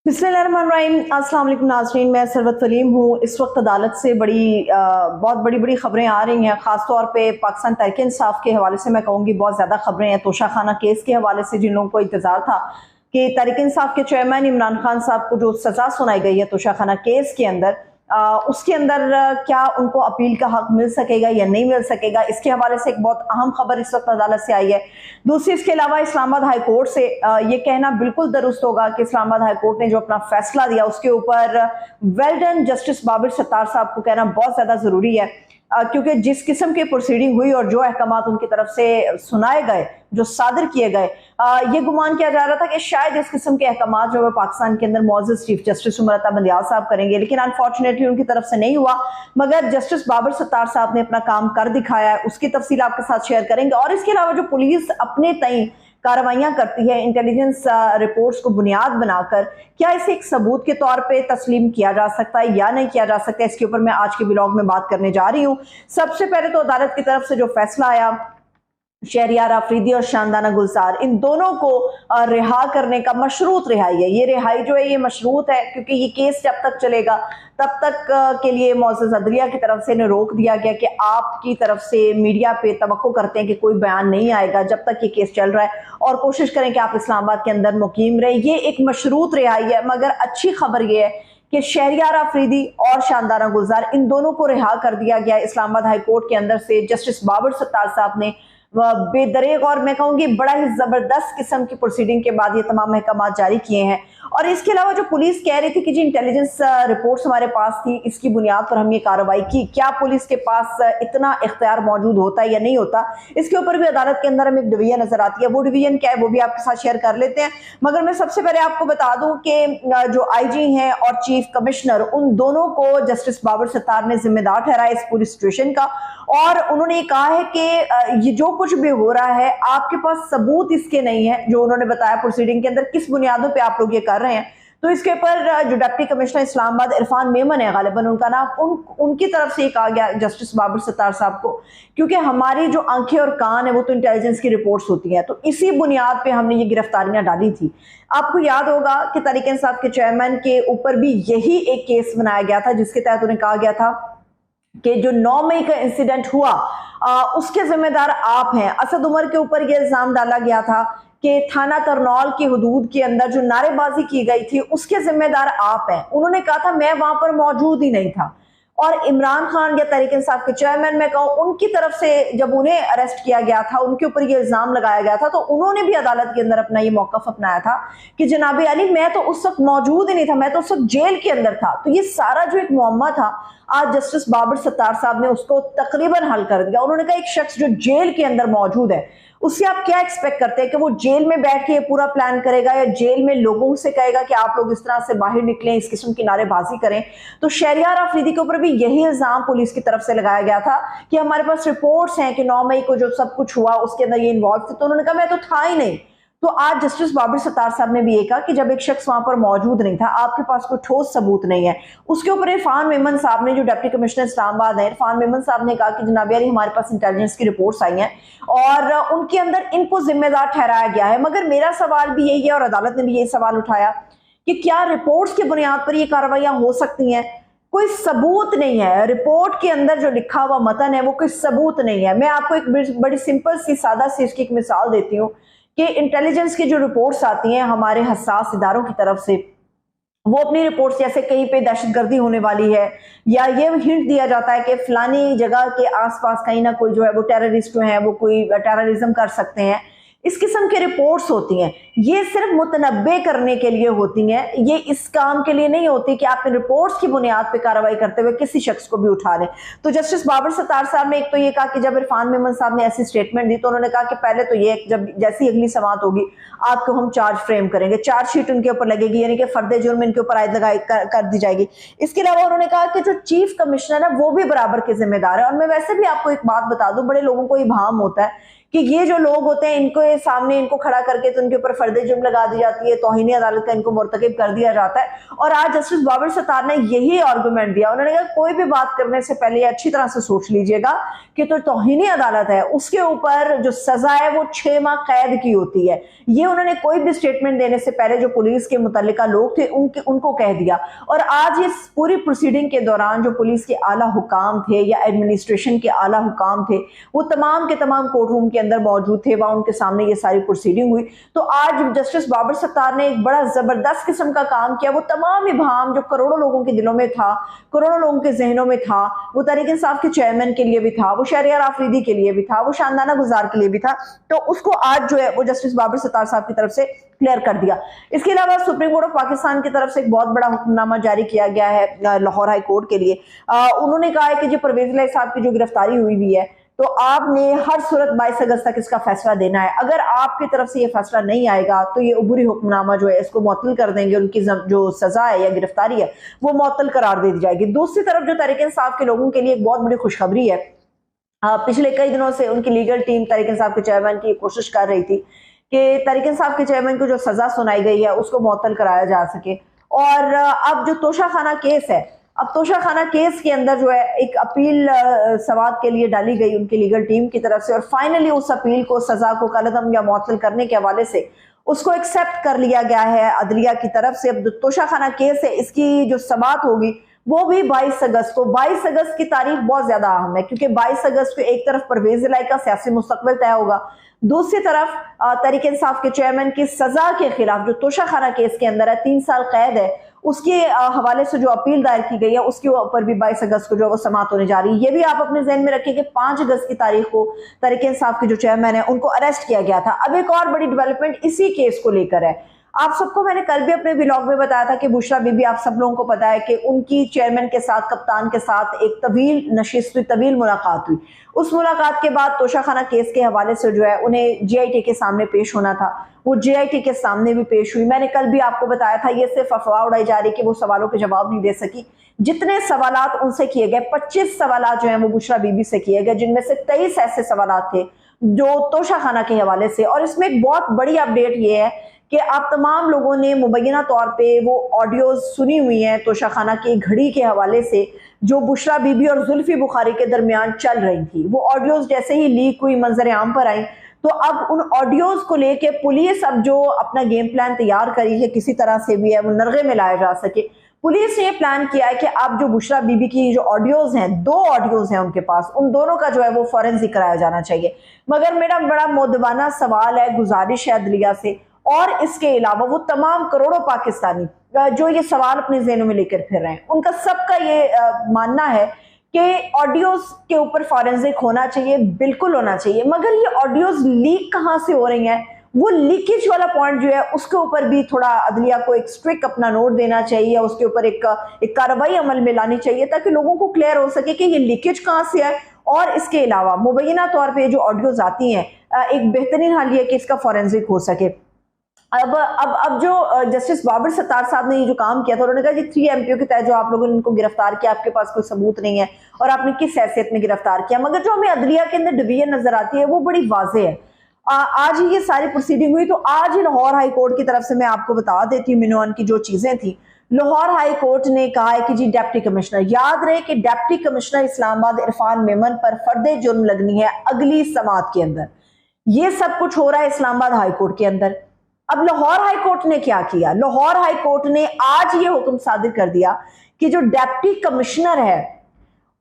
बिस्मिल्लाहिर्रहमानिर्रहीम। अस्सलाम वालेकुम नाज़रीन, मैं सरवत सलीम हूँ। इस वक्त अदालत से बहुत बड़ी खबरें आ रही हैं। ख़ासतौर पे पाकिस्तान तहरीक इंसाफ के हवाले से मैं कहूँगी बहुत ज़्यादा खबरें हैं। तोशा खाना केस के हवाले से जिन लोगों को इंतज़ार था कि तहरीक इंसाफ के चेयरमैन इमरान खान साहब को जो सज़ा सुनाई गई है तोशा खाना केस के अंदर, उसके अंदर क्या उनको अपील का हक मिल सकेगा या नहीं मिल सकेगा, इसके हवाले से एक बहुत अहम खबर इस वक्त अदालत से आई है। दूसरी, इसके अलावा इस्लामाबाद हाई कोर्ट से ये कहना बिल्कुल दुरुस्त होगा कि इस्लामाबाद हाई कोर्ट ने जो अपना फैसला दिया उसके ऊपर well done justice Babar Sattar sahab को कहना बहुत ज्यादा जरूरी है, क्योंकि जिस किस्म की प्रोसीडिंग हुई और जो अहकामात उनकी तरफ से सुनाए गए, जो सादर किए गए, ये गुमान किया जा रहा था कि शायद इस किस्म के अहकामात जो है पाकिस्तान के अंदर मौजूद चीफ जस्टिस उमर अता बंदियाल साहब करेंगे, लेकिन अनफॉर्चुनेटली उनकी तरफ से नहीं हुआ। मगर जस्टिस बाबर सत्तार साहब ने अपना काम कर दिखाया है, उसकी तफसील आपके साथ शेयर करेंगे। और इसके अलावा जो पुलिस अपने तय कार्रवाइयां करती है इंटेलिजेंस रिपोर्ट्स को बुनियाद बनाकर, क्या इसे एक सबूत के तौर पे तस्लीम किया जा सकता है या नहीं किया जा सकता है, इसके ऊपर मैं आज के ब्लॉग में बात करने जा रही हूं। सबसे पहले तो अदालत की तरफ से जो फैसला आया, शहरियार आफरीदी और शानदाना गुलजार, इन दोनों को रिहा करने का मशरूत रिहाई है। ये रिहाई जो है ये मशरूत है, क्योंकि ये केस जब तक चलेगा तब तक के लिए मौजूद अदलिया की तरफ से इन्हें रोक दिया गया कि आपकी तरफ से मीडिया पे तवक्को करते हैं कि कोई बयान नहीं आएगा जब तक ये केस चल रहा है, और कोशिश करें कि आप इस्लामाबाद के अंदर मुकीम रहे। ये एक मशरूत रिहाई है, मगर अच्छी खबर ये है कि शहरियार आफरीदी और शानदाना गुलजार, इन दोनों को रिहा कर दिया गया इस्लामाबाद हाई कोर्ट के अंदर से। जस्टिस बाबर सत्तार साहब ने बेदरेग और मैं कहूंगी बड़ा ही जबरदस्त किस्म की प्रोसीडिंग के बाद ये तमाम अहकाम जारी किए हैं। और इसके अलावा जो पुलिस कह रही थी कि जी इंटेलिजेंस रिपोर्ट्स हमारे पास थी, इसकी बुनियाद पर हम ये कार्रवाई की, क्या पुलिस के पास इतना इख्तियार मौजूद होता है या नहीं होता, इसके ऊपर भी अदालत के अंदर हमें एक डिवीजन नजर आती है। वो डिवीजन क्या है वो भी आपके साथ शेयर कर लेते हैं। मगर मैं सबसे पहले आपको बता दूं कि जो आईजी हैं और चीफ कमिश्नर, उन दोनों को जस्टिस बाबर सत्तार ने जिम्मेदार ठहराया इस पूरी सिचुएशन का। और उन्होंने ये कहा है कि ये जो कुछ भी हो रहा है आपके पास सबूत इसके नहीं है, जो उन्होंने बताया प्रोसीडिंग के अंदर किस बुनियादों पे आप लोग ये कर रहे हैं। तो इसके ऊपर जो डिप्टी कमिश्नर इस्लामाबाद इरफान मेमन है, गालिबन उनका नाम, उनकी तरफ से ये कहा गया जस्टिस बाबर सत्तार साहब को, क्योंकि हमारी जो आंखें और कान है वो तो इंटेलिजेंस की रिपोर्ट्स होती हैं, तो इसी बुनियाद पे हमने ये गिरफ्तारियां डाली थी। आपको याद होगा कि तहरीक इंसाफ के चेयरमैन के ऊपर भी यही एक केस बनाया गया था, जिसके तहत उन्हें कहा गया था कि जो 9 मई का इंसिडेंट हुआ उसके जिम्मेदार आप हैं। असद उमर के ऊपर यह इल्जाम डाला गया था कि थाना तरनौल की हदूद के अंदर जो नारेबाजी की गई थी उसके जिम्मेदार आप हैं। उन्होंने कहा था मैं वहां पर मौजूद ही नहीं था। और इमरान खान या तहरीक इंसाफ के चेयरमैन मैं कहूँ, उनकी तरफ से जब उन्हें अरेस्ट किया गया था, उनके ऊपर ये इल्जाम लगाया गया था, तो उन्होंने भी अदालत के अंदर अपना ये मौकफ अपनाया था कि जनाब अली मैं तो उस वक्त मौजूद ही नहीं था, मैं तो उस वक्त जेल के अंदर था। तो ये सारा जो एक मुअम्मा था, आज जस्टिस बाबर सत्तार साहब ने उसको तकरीबन हल कर दिया। उन्होंने कहा एक शख्स जो जेल के अंदर मौजूद है उससे आप क्या एक्सपेक्ट करते हैं कि वो जेल में बैठ के ये पूरा प्लान करेगा या जेल में लोगों से कहेगा कि आप लोग इस तरह से बाहर निकलें, इस किस्म की नारेबाजी करें। तो शहरियार आफरीदी के ऊपर भी यही इल्जाम पुलिस की तरफ से लगाया गया था कि हमारे पास रिपोर्ट्स हैं कि 9 मई को जो सब कुछ हुआ उसके अंदर ये इन्वॉल्व थे। तो उन्होंने कहा मैं तो था ही नहीं। तो आज जस्टिस बाबर सत्तार साहब ने भी ये कहा कि जब एक शख्स वहां पर मौजूद नहीं था, आपके पास कोई ठोस सबूत नहीं है। उसके ऊपर इरफान मेमन साहब ने, जो डिप्टी कमिश्नर इस्लामाबाद है, इरफान मेमन साहब ने कहा कि जनाब अली हमारे पास इंटेलिजेंस की रिपोर्ट्स आई हैं और उनके अंदर इनको जिम्मेदार ठहराया गया है। मगर मेरा सवाल भी यही है और अदालत ने भी यही सवाल उठाया कि क्या रिपोर्ट्स की बुनियाद पर ये कार्रवाइयां हो सकती हैं? कोई सबूत नहीं है, रिपोर्ट के अंदर जो लिखा हुआ मतन है वो कोई सबूत नहीं है। मैं आपको एक बड़ी सिंपल सी सादा सी इसकी एक मिसाल देती हूँ कि इंटेलिजेंस की जो रिपोर्ट्स आती हैं हमारे हसास इदारों की तरफ से, वो अपनी रिपोर्ट्स जैसे कहीं पे दहशतगर्दी होने वाली है या ये हिंट दिया जाता है कि फलानी जगह के आसपास कहीं ना कोई जो है वो टेररिस्ट जो है वो कोई टेररिज्म कर सकते हैं, इस किस्म की रिपोर्ट्स होती हैं। ये सिर्फ मुतनब्बे करने के लिए होती हैं, ये इस काम के लिए नहीं होती कि आप रिपोर्ट्स की बुनियाद पे कार्रवाई करते हुए किसी शख्स को भी उठा लें। तो जस्टिस बाबर सत्तार साहब ने एक तो ये कहा कि जब इरफान मेमन साहब ने ऐसी स्टेटमेंट दी तो उन्होंने कहा कि पहले तो ये जब जैसी अगली समाअत होगी आपको हम चार्ज फ्रेम करेंगे, चार्जशीट उनके ऊपर लगेगी, यानी कि फर्द जुर्म इनके ऊपर आयद लगाई कर दी जाएगी। इसके अलावा उन्होंने कहा कि जो चीफ कमिश्नर है वो भी बराबर के जिम्मेदार है। और मैं वैसे भी आपको एक बात बता दूं, बड़े लोगों को ये भाम होता है कि ये जो लोग होते हैं इनको सामने इनको खड़ा करके तो उनके ऊपर फर्द जुर्म लगा दी जाती है, तौहीन अदालत का इनको मुर्तकिब कर दिया जाता है। और आज जस्टिस बाबर सत्तार ने यही आर्गूमेंट दिया, उन्होंने कहा कोई भी बात करने से पहले अच्छी तरह से सोच लीजिएगा कि तो तौहीन अदालत है उसके ऊपर जो सजा है वो 6 माह कैद की होती है। ये उन्होंने कोई भी स्टेटमेंट देने से पहले जो पुलिस के मुतल्लिका लोग थे उनको कह दिया। और आज इस पूरी प्रोसीडिंग के दौरान जो पुलिस के आला हुकाम थे या एडमिनिस्ट्रेशन के आला हुकाम थे वो तमाम के तमाम कोर्ट रूम के अंदर मौजूद थे, वहां उनके सामने ये सारी प्रोसीडिंग हुई। तो आज जस्टिस बाबर सत्तार ने एक बड़ा जबरदस्त किस्म का काम किया। वो तमाम इबाम जो करोड़ों लोगों के दिलों में था, करोड़ों लोगों के जहनों में था, वो तहरीक इंसाफ के चेयरमैन के लिए भी था, वो शहरियार आफरीदी के लिए भी था, वो शानदाना गुजार के लिए भी था, तो उसको आज जो है वो जस्टिस बाबर सत्तार साहब की तरफ से क्लियर कर दिया। इसके अलावा सुप्रीम कोर्ट ऑफ पाकिस्तान की तरफ से एक बहुत बड़ा हुक्मनामा जारी किया गया है लाहौर हाई कोर्ट के लिए। उन्होंने कहा है कि जो परवेज इलाही साहब की जो गिरफ्तारी हुई है तो आपने हर सूरत 22 अगस्त तक इसका फैसला देना है। अगर आपकी तरफ से ये फैसला नहीं आएगा तो ये उबूरी हुक्मनामा जो है इसको मुअत्तल कर देंगे, उनकी जो सजा है या गिरफ्तारी है वो मुअत्तल करार दे दी जाएगी। दूसरी तरफ जो तहरीक इंसाफ के लोगों के लिए एक बहुत बड़ी खुशखबरी है, पिछले कई दिनों से उनकी लीगल टीम तहरीक इंसाफ के चेयरमैन की कोशिश कर रही थी कि तहरीक इंसाफ के चेयरमैन को जो सजा सुनाई गई है उसको मुअत्तल कराया जा सके। और अब जो तोशाखाना केस है, अब तोशाखाना केस के अंदर जो है एक अपील समाअत के लिए डाली गई उनकी लीगल टीम की तरफ से, और फाइनली उस अपील को सजा को कलअदम या मुअत्तल करने के हवाले से उसको एक्सेप्ट कर लिया गया है अदलिया की तरफ से। अब जो तोशाखाना केस है इसकी जो समाअत होगी वो भी 22 अगस्त को। 22 अगस्त की तारीख बहुत ज्यादा अहम है क्योंकि 22 अगस्त को एक तरफ परवेज इलाही का सियासी मुस्तकबिल तय होगा, दूसरी तरफ तहरीक इंसाफ के चेयरमैन की सजा के खिलाफ जो तोशाखाना केस के अंदर है 3 साल कैद है उसके हवाले से जो अपील दायर की गई है उसके ऊपर भी 22 अगस्त को जो वो समाअत होने जा रही है। ये भी आप अपने जहन में रखिए कि 5 अगस्त की तारीख को तहरीक इंसाफ के जो चेयरमैन है उनको अरेस्ट किया गया था। अब एक और बड़ी डेवलपमेंट इसी केस को लेकर है। आप सबको मैंने कल भी अपने व्लॉग में बताया था कि बुशरा बीबी, आप सब लोगों को पता है कि उनकी चेयरमैन के साथ, कप्तान के साथ एक तवील नशिस्त हुई, तवील मुलाकात हुई। उस मुलाकात के बाद तोशाखाना केस के हवाले से जो है उन्हें जीआईटी के सामने पेश होना था, वो जीआईटी के सामने भी पेश हुई। मैंने कल भी आपको बताया था ये सिर्फ अफवाह उड़ाई जा रही कि वो सवालों के जवाब नहीं दे सकी। जितने सवालात उनसे किए गए 25 सवालात जो है वो बुशरा बीबी से किए गए, जिनमें से 23 ऐसे सवालात थे जो तोशाखाना के हवाले से। और इसमें एक बहुत बड़ी अपडेट ये है कि आप तमाम लोगों ने मुबैना तौर पे वो ऑडियोज सुनी हुई हैं तोशाखाना की घड़ी के हवाले से जो बुशरा बीबी और जुल्फी बुखारी के दरमियान चल रही थी। वो ऑडियोज जैसे ही लीक हुई, मंजर आम पर आई, तो अब उन ऑडियोज को लेके पुलिस अब जो अपना गेम प्लान तैयार करी है किसी तरह से भी है वो नरगे में लाया जा सके। पुलिस ने ये प्लान किया है कि अब जो बुशरा बीबी की जो ऑडियोज हैं, 2 ऑडियोज हैं उनके पास, उन दोनों का जो है वो फॉरेंसिक कराया जाना चाहिए। मगर मेरा बड़ा मोदबाना सवाल है, गुजारिश है अदलिया से और इसके अलावा वो तमाम करोड़ों पाकिस्तानी जो ये सवाल अपने ज़हनों में लेकर फिर रहे हैं, उनका सबका ये मानना है कि ऑडियोज के ऊपर फॉरेंसिक होना चाहिए, बिल्कुल होना चाहिए। मगर ये ऑडियोज लीक कहाँ से हो रही हैं, वो लीकेज वाला पॉइंट जो है उसके ऊपर भी थोड़ा अदलिया को एक स्ट्रिक्ट अपना नोट देना चाहिए, उसके ऊपर एक कार्रवाई अमल में लानी चाहिए ताकि लोगों को क्लियर हो सके कि ये लीकेज कहाँ से है। और इसके अलावा मुबैना तौर पर जो ऑडियोज आती हैं एक बेहतरीन हल ये कि इसका फॉरेंसिक हो सके। अब जो जस्टिस बाबर सत्तार साहब ने ये जो काम किया था, उन्होंने कहा कि 3 एमपीओ के तहत जो आप लोगों ने इनको गिरफ्तार किया, आपके पास कोई सबूत नहीं है और आपने किस हैसियत में गिरफ्तार किया। मगर जो हमें अदलिया के अंदर डिवीजन नजर आती है वो बड़ी वाज़ेह है। आज ही ये सारी प्रोसीडिंग हुई, तो आज ही लाहौर हाई कोर्ट की तरफ से मैं आपको बता देती हूँ मिनवान की जो चीजें थी। लाहौर हाई कोर्ट ने कहा है कि जी डिप्टी कमिश्नर, याद रहे कि डिप्टी कमिश्नर इस्लामाबाद इरफान मेमन पर फर्द जुर्म लगनी है अगली समाअत के अंदर। ये सब कुछ हो रहा है इस्लामाबाद हाई कोर्ट के अंदर। अब लाहौर हाई कोर्ट ने क्या किया, लाहौर हाई कोर्ट ने आज ये हुक्म सादिर कर दिया कि जो डिप्टी कमिश्नर है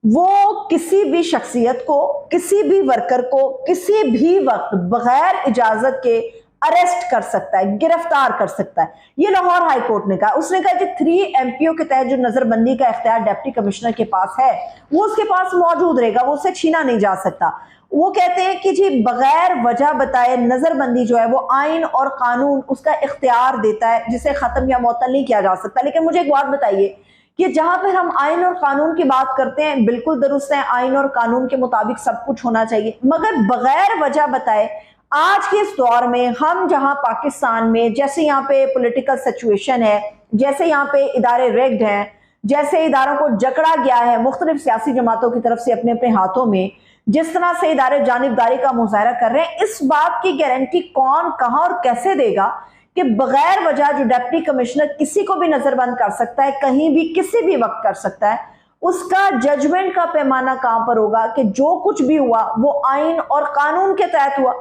वो किसी भी शख्सियत को, किसी भी वर्कर को किसी भी वक्त बगैर इजाजत के अरेस्ट कर सकता है, गिरफ्तार कर सकता है। ये लाहौर हाई कोर्ट ने कहा। उसने कहा कि 3 एमपीओ के तहत जो नजरबंदी का इख्तियार डिप्टी कमिश्नर के पास है वो उसके पास मौजूद रहेगा, वो उसे छीना नहीं जा सकता। वो कहते हैं कि जी बगैर वजह बताए नजरबंदी जो है वो आइन और कानून उसका इख्तियार देता है जिसे खत्म या मुअत्तल नहीं किया जा सकता। लेकिन मुझे एक बात बताइए कि जहां पर हम आइन और कानून की बात करते हैं, बिल्कुल दुरुस्त है, आइन और कानून के मुताबिक सब कुछ होना चाहिए, मगर बगैर वजह बताए आज के इस दौर में हम जहां पाकिस्तान में जैसे यहाँ पे पॉलिटिकल सिचुएशन है, जैसे यहाँ पे इदारे रिग्ड हैं, जैसे इदारों को जकड़ा गया है मुख्तलिफ सियासी जमातों की तरफ से अपने अपने हाथों में, जिस तरह से इदारे जानिबदारी का मुजाहरा कर रहे हैं, इस बात की गारंटी कौन, कहां और कैसे देगा कि बगैर वजह जो डिप्टी कमिश्नर किसी को भी नजरबंद कर सकता है, कहीं भी किसी भी वक्त कर सकता है, उसका जजमेंट का पैमाना कहां पर होगा कि जो कुछ भी हुआ वो आइन और कानून के तहत हुआ।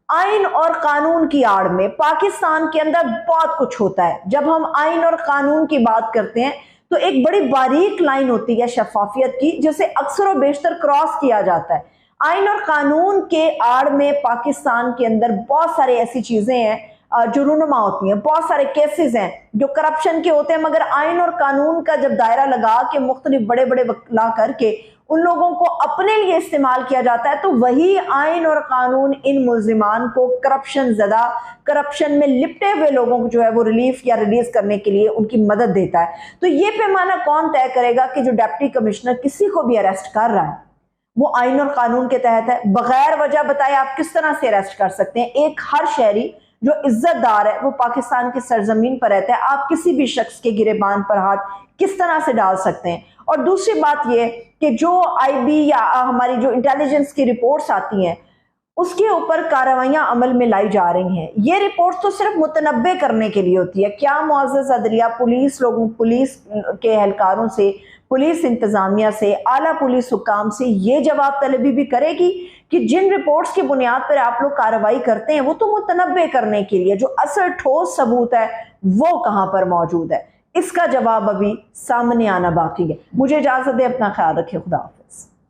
आइन और कानून की आड़ में पाकिस्तान के अंदर बहुत कुछ होता है। जब हम आइन और कानून की बात करते हैं तो एक बड़ी बारीक लाइन होती है शफाफियत की, जिसे अक्सर और बेशतर क्रॉस किया जाता है। आइन और कानून के आड़ में पाकिस्तान के अंदर बहुत सारी ऐसी चीजें हैं जो रूनुमा होती हैं, बहुत सारे केसेस हैं जो करप्शन के होते हैं, मगर आइन और कानून का जब दायरा लगा के मुख्तलिफ बड़े बड़े वकला करके उन लोगों को अपने लिए इस्तेमाल किया जाता है, तो वही आइन और कानून इन मुल्जिमान को करप्शन में लिपटे हुए लोगों को जो है वो रिलीफ या रिलीज करने के लिए उनकी मदद देता है। तो ये पैमाना कौन तय करेगा कि जो डिप्टी कमिश्नर किसी को भी अरेस्ट कर रहा है वो आइन और कानून के तहत है? बगैर वजह बताए आप किस तरह से अरेस्ट कर सकते हैं? एक हर शहरी जो इज्जतदार है वो पाकिस्तान की सरजमीन पर रहता है, आप किसी भी शख्स के गिरेबान पर हाथ किस तरह से डाल सकते हैं? और दूसरी बात यह कि जो आईबी या हमारी जो इंटेलिजेंस की रिपोर्ट्स आती हैं उसके ऊपर कार्रवाइयां अमल में लाई जा रही हैं, ये रिपोर्ट्स तो सिर्फ मुतनब्बे करने के लिए होती है। क्या मुअज़्ज़ज़ अदलिया पुलिस के एहलकारों से, पुलिस इंतजामिया से, आला पुलिस हुकाम से ये जवाब तलबी भी करेगी कि जिन रिपोर्ट्स की बुनियाद पर आप लोग कार्रवाई करते हैं वो तो मुतनब्बे करने के लिए, जो असल ठोस सबूत है वो कहां पर मौजूद है? इसका जवाब अभी सामने आना बाकी है। मुझे इजाजत दे, अपना ख्याल रखें, खुदा।